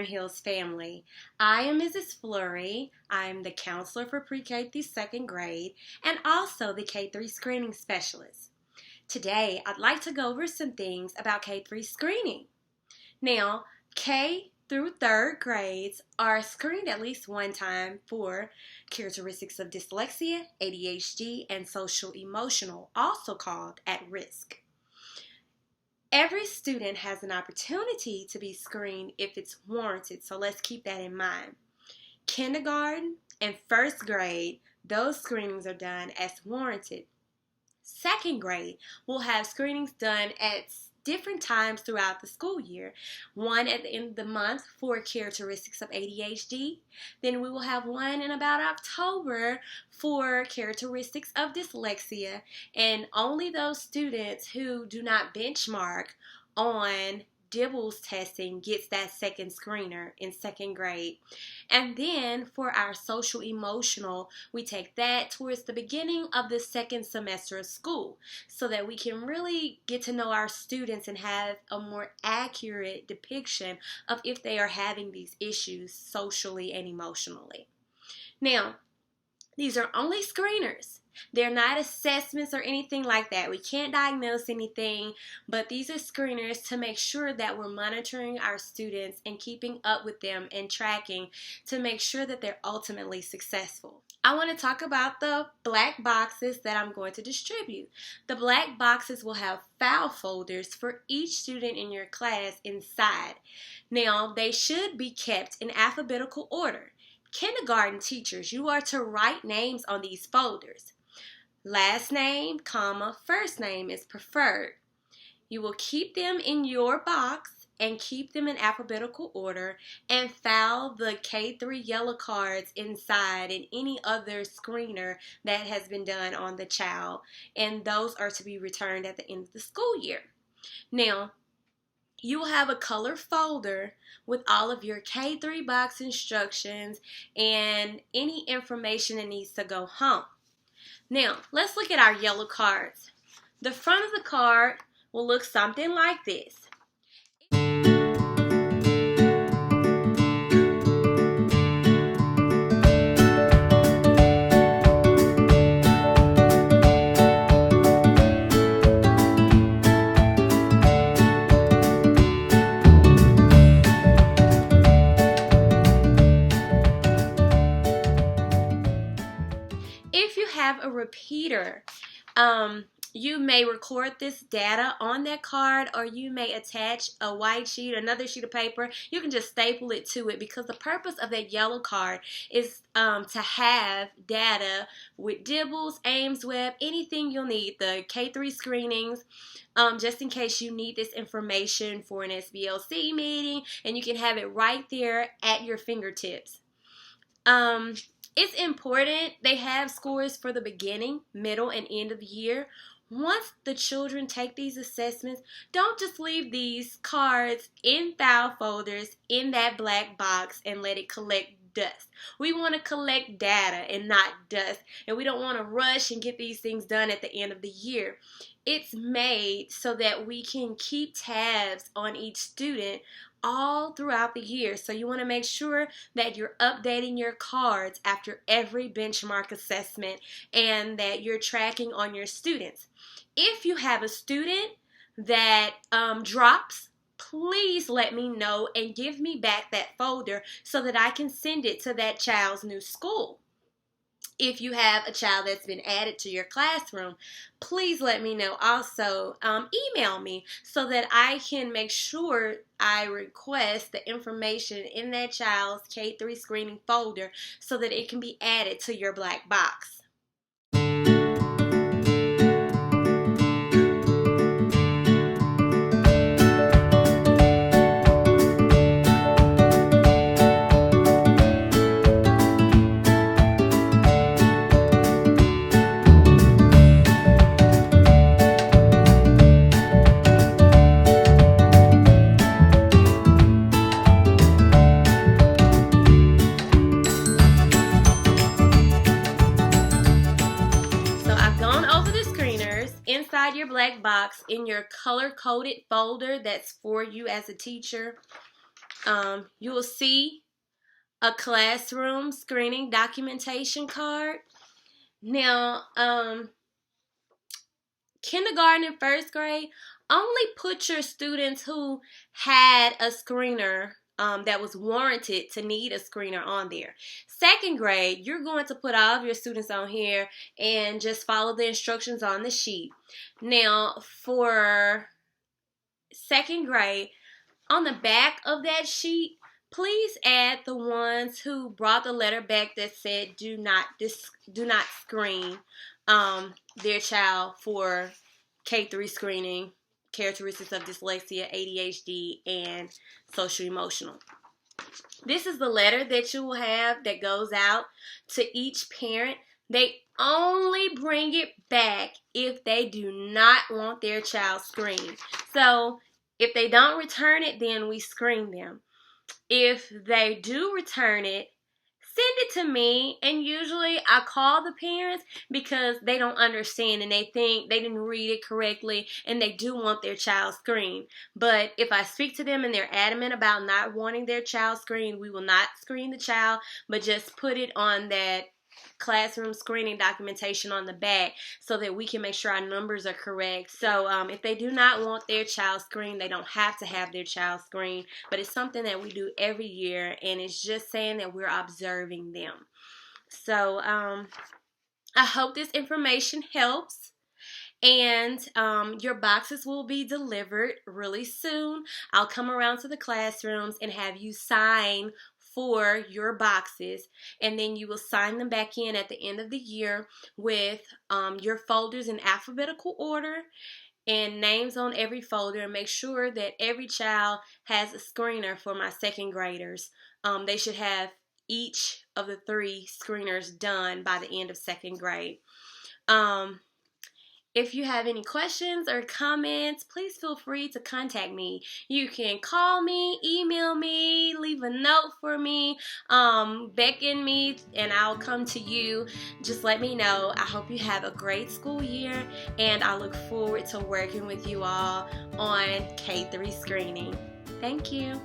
Iron Hills family. I am Mrs. Flurry. I'm the counselor for pre-K through second grade and also the K-3 screening specialist. Today, I'd like to go over some things about K-3 screening. Now, K through third grades are screened at least one time for characteristics of dyslexia, ADHD, and social emotional, also called at risk. Every student has an opportunity to be screened if it's warranted, so let's keep that in mind. Kindergarten and first grade, those screenings are done as warranted. Second grade will have screenings done at different times throughout the school year. One at the end of the month for characteristics of ADHD. Then we will have one in about October for characteristics of dyslexia. And only those students who do not benchmark on Dibbles testing gets that second screener in second grade. And then for our social emotional, we take that towards the beginning of the second semester of school so that we can really get to know our students and have a more accurate depiction of if they are having these issues socially and emotionally. Now, these are only screeners. They're not assessments or anything like that. We can't diagnose anything, but these are screeners to make sure that we're monitoring our students and keeping up with them and tracking to make sure that they're ultimately successful. I want to talk about the black boxes that I'm going to distribute. The black boxes will have file folders for each student in your class inside. Now, they should be kept in alphabetical order. Kindergarten teachers, you are to write names on these folders. Last name, comma, first name is preferred. You will keep them in your box and keep them in alphabetical order and file the K-3 yellow cards inside and any other screener that has been done on the child. And those are to be returned at the end of the school year. Now, you will have a color folder with all of your K-3 box instructions and any information that needs to go home. Now, let's look at our yellow cards. The front of the card will look something like this. If you have a repeater, you may record this data on that card, or you may attach a white sheet, another sheet of paper. You can just staple it to it because the purpose of that yellow card is to have data with Dibbles, Ames Web, anything you'll need, the K-3 screenings, just in case you need this information for an SBLC meeting, and you can have it right there at your fingertips. It's important they have scores for the beginning, middle, and end of the year. Once the children take these assessments, don't just leave these cards in file folders in that black box and let it collect dust. We want to collect data and not dust, and we don't want to rush and get these things done at the end of the year. It's made so that we can keep tabs on each student all throughout the year. So you want to make sure that you're updating your cards after every benchmark assessment and that you're tracking on your students. If you have a student that drops, please let me know and give me back that folder so that I can send it to that child's new school. If you have a child that's been added to your classroom, please let me know. Also, email me so that I can make sure I request the information in that child's K-3 screening folder so that it can be added to your black box. Inside your black box in your color-coded folder that's for you as a teacher. you will see a classroom screening documentation card. Now, kindergarten and first grade, only put your students who had a screener that was warranted to need a screener on there. Second grade, you're going to put all of your students on here and just follow the instructions on the sheet. Now, for second grade, on the back of that sheet, please add the ones who brought the letter back that said do not screen their child for K-3 screening, characteristics of dyslexia, ADHD, and social emotional. This is the letter that you will have that goes out to each parent. They only bring it back if they do not want their child screened. So if they don't return it, then we screen them. If they do return it, send it to me, and usually I call the parents because they don't understand and they think they didn't read it correctly and they do want their child screened. But if I speak to them and they're adamant about not wanting their child screened, we will not screen the child, but just put it on that classroom screening documentation on the back so that we can make sure our numbers are correct. So if they do not want their child screened, they don't have to have their child screened, but it's something that we do every year, and it's just saying that we're observing them. So I hope this information helps. And your boxes will be delivered really soon. I'll come around to the classrooms and have you sign for your boxes, and then you will sign them back in at the end of the year with your folders in alphabetical order and names on every folder, and make sure that every child has a screener for my second graders. They should have each of the 3 screeners done by the end of second grade. If you have any questions or comments, please feel free to contact me. You can call me, email me, leave a note for me, beckon me, and I'll come to you. Just let me know. I hope you have a great school year, and I look forward to working with you all on K-3 screening. Thank you.